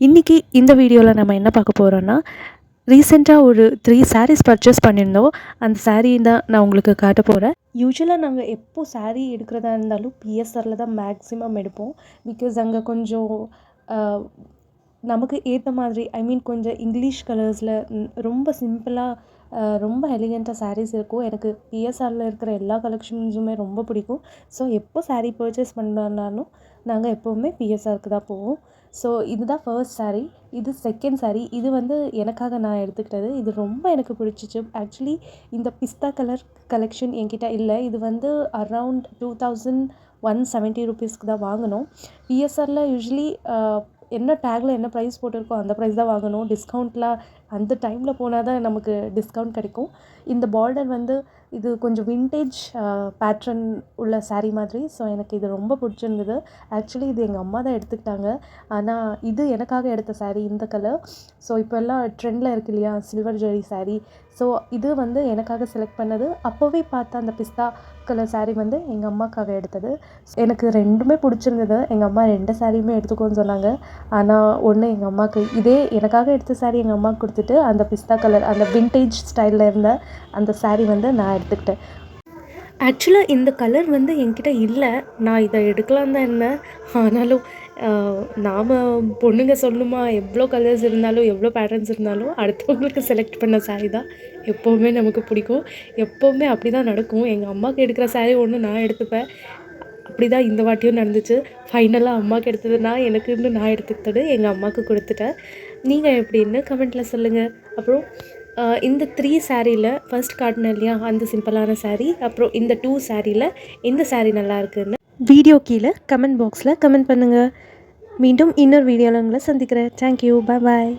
இன்றைக்கி இந்த வீடியோவில் நம்ம என்ன பார்க்க போகிறோன்னா, ரீசெண்டாக ஒரு 3 சாரீஸ் பர்ச்சேஸ் பண்ணியிருந்தோம். அந்த சாரீ தான் நான் உங்களுக்கு காட்ட போகிறேன். யூசுவலாக நாங்கள் எப்போ சாரீ எடுக்கிறதா இருந்தாலும் பிஎஸ்ஆரில் தான் மேக்ஸிமம் எடுப்போம். பிகாஸ் அங்கே கொஞ்சம் நமக்கு ஏற்ற மாதிரி கொஞ்சம் இங்கிலீஷ் கலர்ஸில் ரொம்ப சிம்பிளாக ரொம்ப எலிகெண்ட்டாக சாரீஸ் இருக்கும். எனக்கு பிஎஸ்ஆரில் இருக்கிற எல்லா கலெக்ஷன்ஸுமே ரொம்ப பிடிக்கும். ஸோ எப்போ சாரீ பர்ச்சேஸ் பண்ணனாலும் நாங்கள் எப்போவுமே பிஎஸ்ஆருக்கு தான் போவோம். ஸோ இதுதான் ஃபர்ஸ்ட் சாரீ. இது செகண்ட் சாரீ. இது எனக்காக நான் எடுத்துக்கிட்டது. இது ரொம்ப எனக்கு பிடிச்சிச்சு. ஆக்சுவலி இந்த பிஸ்தா கலர் கலெக்ஷன் என்கிட்ட இல்லை. இது அரவுண்ட் 2170 ருபீஸ்க்கு தான் வாங்கினோம். பிஎஸ்ஆரில் யூஸ்வலி என்ன டேக்கில் என்ன ப்ரைஸ் போட்டிருக்கோ அந்த ப்ரைஸ் தான் வாங்கணும். டிஸ்கவுண்ட்டில் அந்த டைமில் போனால் தான் நமக்கு டிஸ்கவுண்ட் கிடைக்கும். இந்த பார்டர் இது கொஞ்சம் விண்டேஜ் பேட்ரன் உள்ள சாரீ மாதிரி. ஸோ எனக்கு இது ரொம்ப பிடிச்சிருந்தது. ஆக்சுவலி இது எங்கள் அம்மா தான் எடுத்துக்கிட்டாங்க. ஆனால் இது எனக்காக எடுத்த சாரீ இந்த கலர். ஸோ இப்போ எல்லாம் ட்ரெண்டில் இருக்கு இல்லையா சில்வர் ஜெரி சாரீ. ஸோ இது எனக்காக செலக்ட் பண்ணது. அப்போவே பார்த்த அந்த பிஸ்தா கலர் சாரீ எங்கள் அம்மாக்காக எடுத்தது. எனக்கு ரெண்டுமே பிடிச்சிருந்தது. எங்கள் அம்மா 2 சாரியுமே எடுத்துக்கோன்னு சொன்னாங்க. ஆனால் ஒன்று எங்கள் அம்மாவுக்கு இதே எனக்காக எடுத்த சாரீ எங்கள் அம்மாவுக்கு கொடுத்துட்டு அந்த பிஸ்தா கலர் அந்த விண்டேஜ் ஸ்டைலில் இருந்த அந்த சாரீ நான் எடுத்துக்கிட்டேன். ஆக்சுவலாக இந்த கலர் என்கிட்ட இல்லை. நான் இதை எடுக்கலாம் தான் இருந்தேன். ஆனாலும் நாம் பொண்ணுங்க சொல்லணுமா, எவ்வளோ கலர்ஸ் இருந்தாலும் எவ்வளோ பேட்டர்ன்ஸ் இருந்தாலும் அடுத்தவங்களுக்கு செலக்ட் பண்ண சாரீ தான் எப்போவுமே நமக்கு பிடிக்கும். எப்போவுமே அப்படி தான் நடக்கும். எங்கள் அம்மாவுக்கு எடுக்கிற சாரீ ஒன்று நான் எடுத்துப்பேன். அப்படி தான் இந்த வாட்டியும் நடந்துச்சு. ஃபைனலாக அம்மாவுக்கு எடுத்தது எனக்குன்னு நான் எடுத்துக்கிட்டது எங்கள் அம்மாவுக்கு கொடுத்துட்டேன். நீங்கள் எப்படின்னு கமெண்ட்டில் சொல்லுங்கள். அப்புறம் இந்த 3 சாரியில் ஃபர்ஸ்ட் காட்டினேன் இல்லையா அந்த சிம்பிளான சாரீ, அப்புறம் இந்த 2 சாரியில் எந்த சாரீ நல்லா இருக்குன்னு வீடியோ கீழே கமெண்ட் பாக்ஸில் கமெண்ட் பண்ணுங்கள். மீண்டும் இன்னொரு வீடியோவில் உங்களை சந்திக்கிறேன். தேங்க்யூ. பாய்.